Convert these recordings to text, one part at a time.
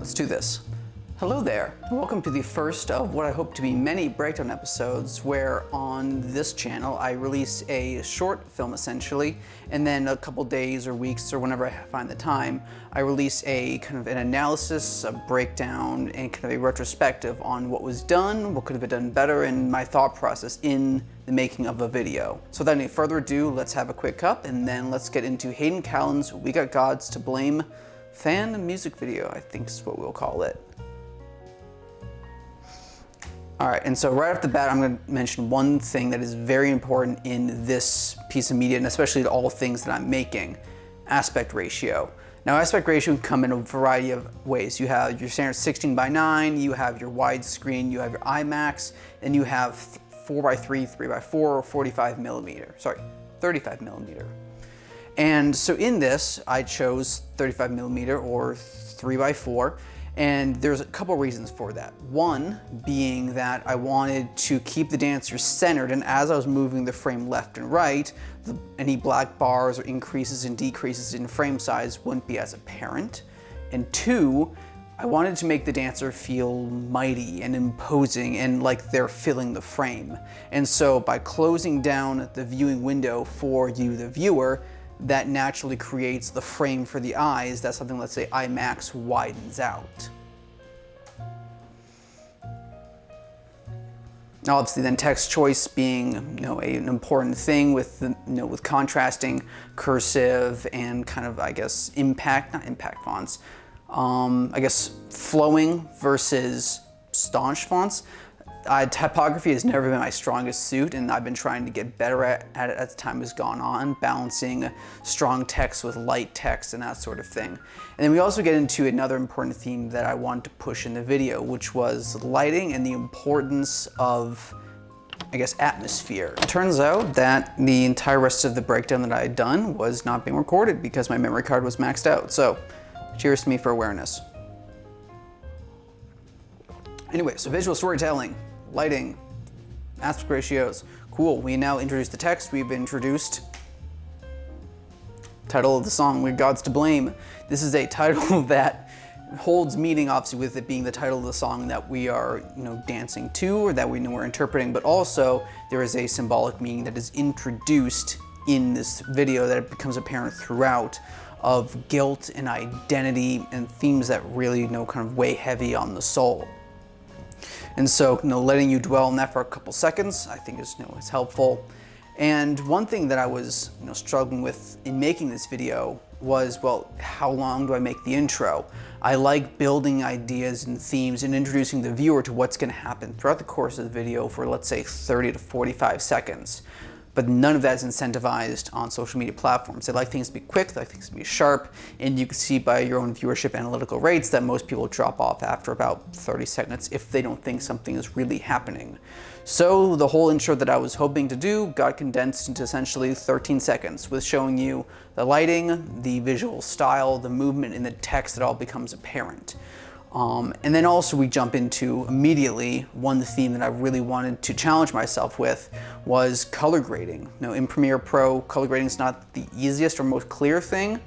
let's do this. Hello there, welcome to the first of what I hope to be many breakdown episodes where on this channel I release a short film essentially, and then a couple days or weeks or whenever I find the time, I release a kind of an analysis, a breakdown, and kind of a retrospective on what was done, what could have been done better, and my thought process in the making of a video. So without any further ado, let's have a quick cup and then let's get into Hayden Calnin's We Got Gods to Blame fan music video, I think is what we'll call it. All right, and so right off the bat, I'm going to mention one thing that is very important in this piece of media, and especially to all things that I'm making: aspect ratio. Now, aspect ratio can come in a variety of ways. You have your standard 16:9, you have your widescreen, you have your IMAX, and you have 4:3, 3:4, or 45 millimeter. Sorry, 35 millimeter. And so in this, I chose 35 millimeter or 3:4. And there's a couple reasons for that. One being that I wanted to keep the dancer centered, and as I was moving the frame left and right, any black bars or increases and decreases in frame size wouldn't be as apparent. And two, I wanted to make the dancer feel mighty and imposing and like they're filling the frame. And so by closing down the viewing window for you, the viewer, that naturally creates the frame for the eyes that something, let's say IMAX, widens out. Now, obviously, then text choice being an important thing with with contrasting cursive and kind of, I guess, not impact fonts. I guess flowing versus staunch fonts. Typography has never been my strongest suit, and I've been trying to get better at it as time has gone on, balancing strong text with light text and that sort of thing. And then we also get into another important theme that I wanted to push in the video, which was lighting and the importance of, I guess, atmosphere. It turns out that the entire rest of the breakdown that I had done was not being recorded because my memory card was maxed out. So cheers to me for awareness. Anyway, so visual storytelling, lighting, aspect ratios. Cool, we now introduced the text. We've introduced title of the song, We Got Gods to Blame. This is a title that holds meaning, obviously, with it being the title of the song that we are, dancing to, or that we're interpreting, but also there is a symbolic meaning that is introduced in this video that it becomes apparent throughout, of guilt and identity and themes that really, kind of weigh heavy on the soul. And so, letting you dwell on that for a couple seconds, I think is helpful. And one thing that I was, struggling with in making this video was, well, how long do I make the intro? I like building ideas and themes and introducing the viewer to what's going to happen throughout the course of the video for, let's say, 30 to 45 seconds. But none of that is incentivized on social media platforms. They like things to be quick, they like things to be sharp, and you can see by your own viewership analytical rates that most people drop off after about 30 seconds if they don't think something is really happening. So the whole intro that I was hoping to do got condensed into essentially 13 seconds, with showing you the lighting, the visual style, the movement, and the text that all becomes apparent. And then also we jump into immediately one theme that I really wanted to challenge myself with was color grading. In Premiere Pro, color grading is not the easiest or most clear thing,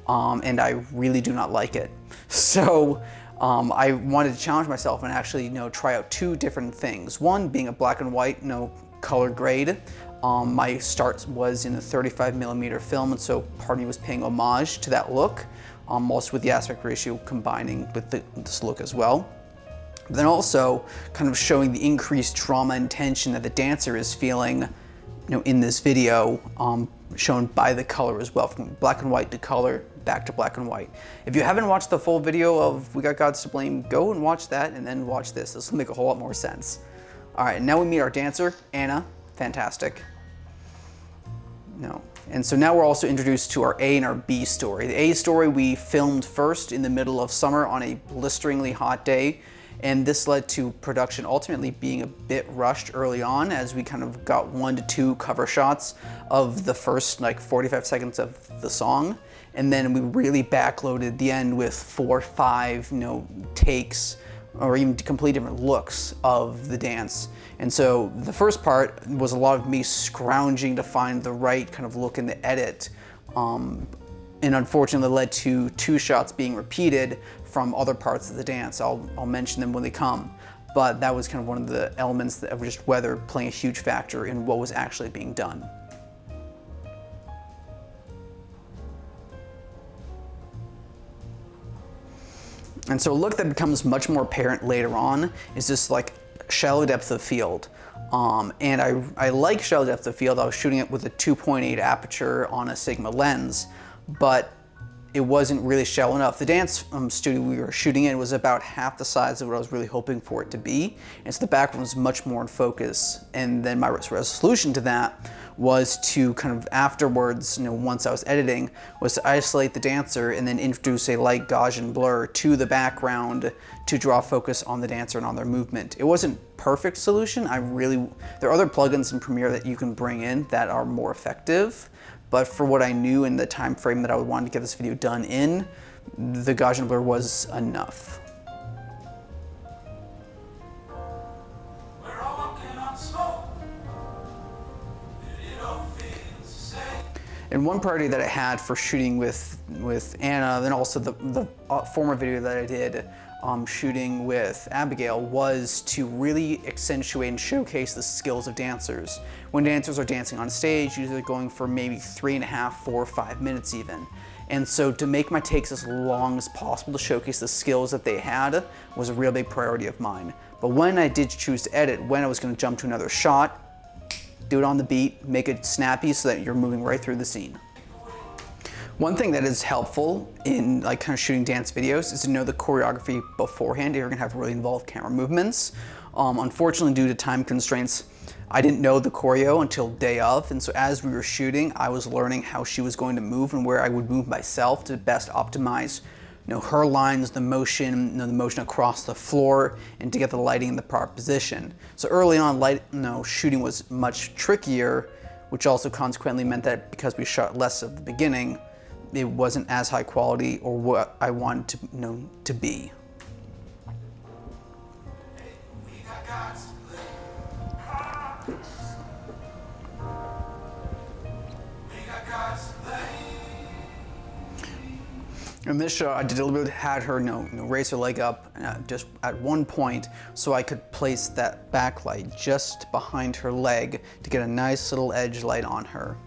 and I really do not like it. So I wanted to challenge myself and actually try out two different things. One being a black and white color grade. My start was in a 35 millimeter film, and so part of me was paying homage to that look. Also with the aspect ratio combining with this look as well. But then also kind of showing the increased trauma and tension that the dancer is feeling in this video, shown by the color as well, from black and white to color, back to black and white. If you haven't watched the full video of We Got Gods to Blame, go and watch that and then watch this. This will make a whole lot more sense. All right, now we meet our dancer, Anna. Fantastic. And so now we're also introduced to our A and our B story. The A story we filmed first in the middle of summer on a blisteringly hot day, and this led to production ultimately being a bit rushed early on, as we kind of got 1 to 2 cover shots of the first 45 seconds of the song, and then we really backloaded the end with 4 or 5 takes or even complete different looks of the dance. And so the first part was a lot of me scrounging to find the right kind of look in the edit, and unfortunately led to 2 shots being repeated from other parts of the dance. I'll mention them when they come, but that was kind of one of the elements of just weather playing a huge factor in what was actually being done. And so a look that becomes much more apparent later on is just like shallow depth of field. And I like shallow depth of field. I was shooting it with a 2.8 aperture on a Sigma lens, but it wasn't really shallow enough. The dance studio we were shooting in was about half the size of what I was really hoping for it to be. And so the background was much more in focus. And then my resolution to that was to kind of afterwards, once I was editing, was to isolate the dancer and then introduce a light Gaussian blur to the background to draw focus on the dancer and on their movement. It wasn't perfect solution. There are other plugins in Premiere that you can bring in that are more effective. But for what I knew in the time frame that I would want to get this video done in, the Gaussian blur was enough. And one priority that I had for shooting with Anna, then also the former video that I did shooting with Abigail, was to really accentuate and showcase the skills of dancers. When dancers are dancing on stage, usually they're going for maybe 3.5, 4, 5 minutes even. And so to make my takes as long as possible to showcase the skills that they had was a real big priority of mine. But when I did choose to edit, when I was going to jump to another shot, do it on the beat, make it snappy so that you're moving right through the scene. One thing that is helpful in kind of shooting dance videos is to know the choreography beforehand if you're gonna have really involved camera movements. Unfortunately, due to time constraints, I didn't know the choreo until day of, and so as we were shooting, I was learning how she was going to move and where I would move myself to best optimize her lines, the motion, the motion across the floor, and to get the lighting in the proper position. So early on, shooting was much trickier, which also consequently meant that because we shot less at the beginning, it wasn't as high quality or what I wanted to be. In this shot, I deliberately had her raise her leg up just at one point so I could place that backlight just behind her leg to get a nice little edge light on her.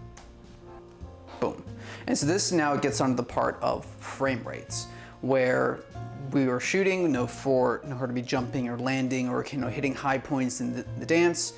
Boom. And so this now gets onto the part of frame rates, where we were shooting for her to be jumping or landing or hitting high points in the dance,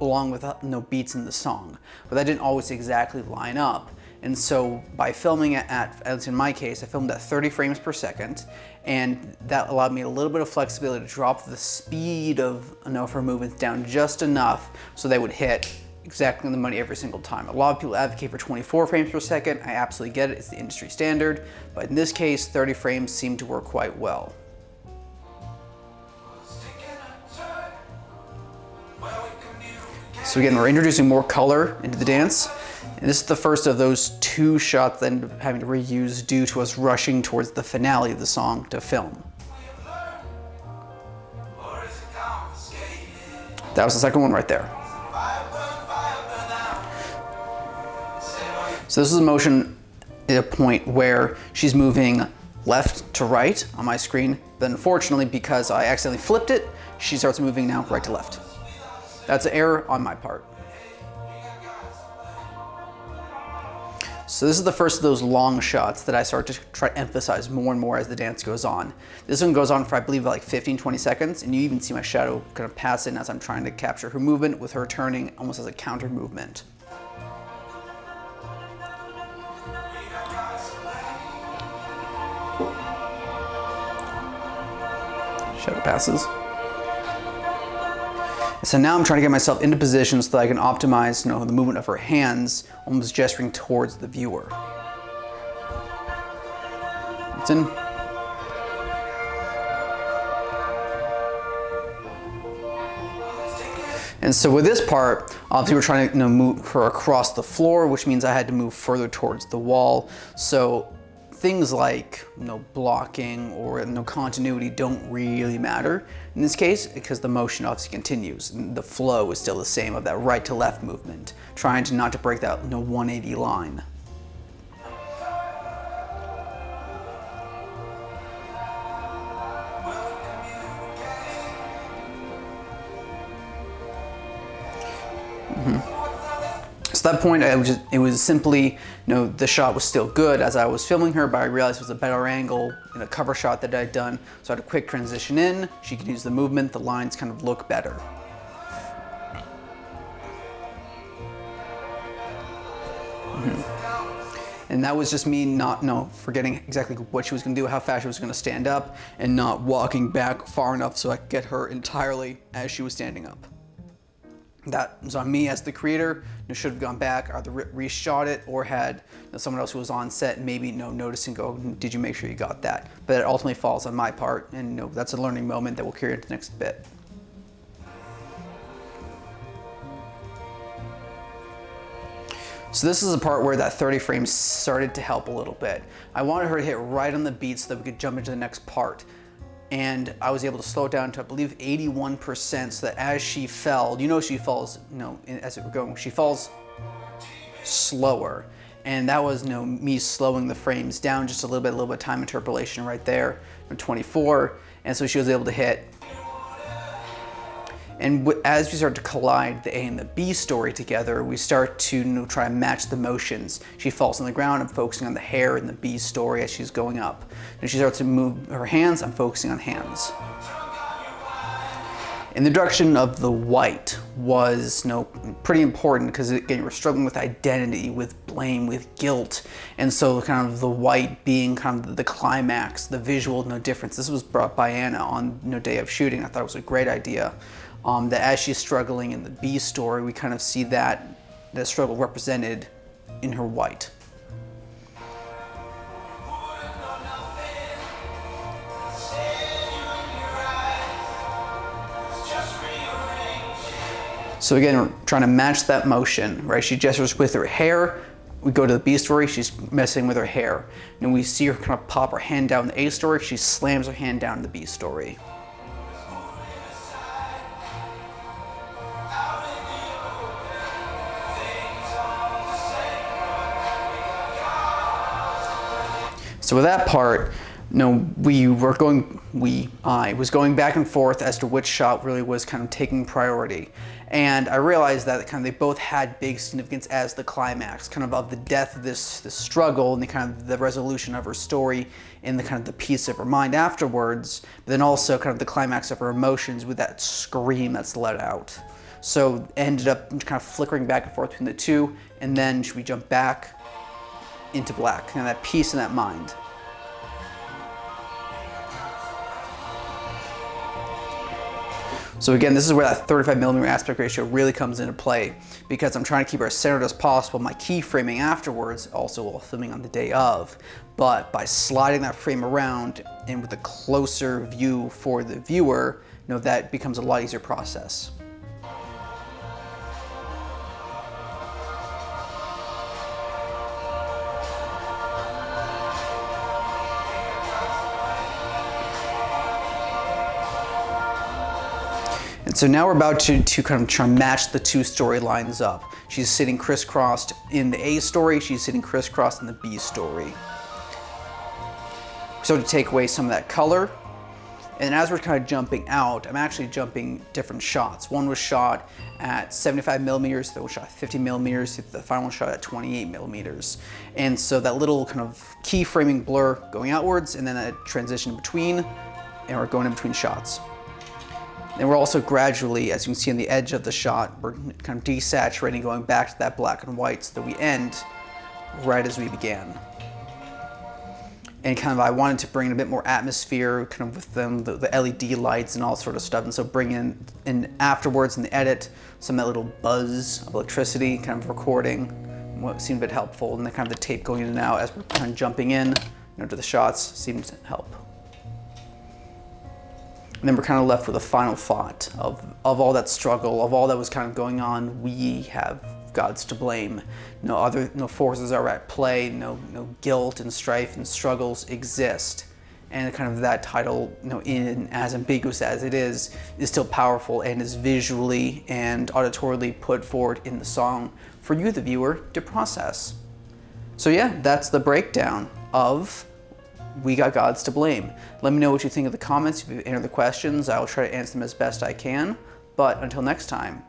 along with beats in the song. But that didn't always exactly line up. And so by filming it at least in my case, I filmed at 30 frames per second, and that allowed me a little bit of flexibility to drop the speed of her movements down just enough so they would hit exactly on the money every single time. A lot of people advocate for 24 frames per second. I absolutely get it, it's the industry standard, but in this case, 30 frames seemed to work quite well. So again, we're introducing more color into the dance. And this is the first of those 2 shots that ended up having to reuse due to us rushing towards the finale of the song to film. That was the second one right there. So this is a motion at a point where she's moving left to right on my screen, but unfortunately, because I accidentally flipped it, she starts moving now right to left. That's an error on my part. So this is the first of those long shots that I start to try to emphasize more and more as the dance goes on. This one goes on for, I believe, like 15-20 seconds, and you even see my shadow kind of pass in as I'm trying to capture her movement with her turning almost as a counter movement. Shadow passes. So now I'm trying to get myself into position so that I can optimize the movement of her hands, almost gesturing towards the viewer. It's in. And so with this part, obviously we're trying to move her across the floor, which means I had to move further towards the wall. So things like blocking or continuity don't really matter in this case, because the motion obviously continues and the flow is still the same of that right to left movement, trying to not to break that 180 line. So at that point, it was simply, the shot was still good as I was filming her, but I realized it was a better angle in a cover shot that I'd done. So I had a quick transition in, she could use the movement, the lines kind of look better. And that was just me forgetting exactly what she was gonna do, how fast she was gonna stand up, and not walking back far enough so I could get her entirely as she was standing up. That was on me as the creator. Should have gone back, either reshot it or had someone else who was on set maybe notice and go, did you make sure you got that? But it ultimately falls on my part, and that's a learning moment that we'll carry into the next bit. So this is the part where that 30 frames started to help a little bit. I wanted her to hit right on the beat so that we could jump into the next part. And I was able to slow it down to, I believe, 81%, so that as she fell, she falls, as we're going, she falls slower. And that was, me slowing the frames down just a little bit of time interpolation right there, 24. And so she was able to hit. And as we start to collide the A and the B story together, we start to try and match the motions. She falls on the ground, I'm focusing on the hair in the B story as she's going up. And she starts to move her hands, I'm focusing on hands. And the direction of the white was pretty important because again, we're struggling with identity, with blame, with guilt. And so kind of the white being kind of the climax, the visual difference. This was brought by Anna on day of shooting. I thought it was a great idea. That as she's struggling in the B story, we kind of see that struggle represented in her white. So again, we're trying to match that motion, right? She gestures with her hair. We go to the B story, she's messing with her hair. And we see her kind of pop her hand down in the A story, she slams her hand down in the B story. So with that part, I was going back and forth as to which shot really was kind of taking priority. And I realized that they both had big significance as the climax, kind of the death of this struggle and the kind of the resolution of her story and the kind of the peace of her mind afterwards, but then also kind of the climax of her emotions with that scream that's let out. So ended up kind of flickering back and forth between the two, and then we jump back into black, and that peace in that mind. So again, this is where that 35mm aspect ratio really comes into play, because I'm trying to keep her as centered as possible. My keyframing afterwards, also while filming on the day of, but by sliding that frame around and with a closer view for the viewer, that becomes a lot easier process. And so now we're about to kind of try and match the two storylines up. She's sitting crisscrossed in the A story, she's sitting crisscrossed in the B story. So to take away some of that color, and as we're kind of jumping out, I'm actually jumping different shots. One was shot at 75mm, the other was shot at 50mm, the final one shot at 28mm. And so that little kind of keyframing blur going outwards, and then a transition in between, and we're going in between shots. And we're also gradually, as you can see on the edge of the shot, we're kind of desaturating, going back to that black and white so that we end right as we began. And kind of I wanted to bring in a bit more atmosphere, kind of with the LED lights and all sort of stuff. And so bring in afterwards in the edit, some of that little buzz of electricity, kind of recording, what seemed a bit helpful. And then kind of the tape going in and out as we're kind of jumping in to the shots seemed to help. And then we're kind of left with a final thought of all that struggle, of all that was kind of going on. We have God's to blame. No forces are at play. No guilt and strife and struggles exist. And kind of that title, in as ambiguous as it is still powerful and is visually and auditorily put forward in the song for you, the viewer, to process. So yeah, that's the breakdown of We Got God's to Blame. Let me know what you think in the comments. If you have any other questions, I will try to answer them as best I can. But until next time,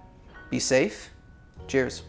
be safe Cheers.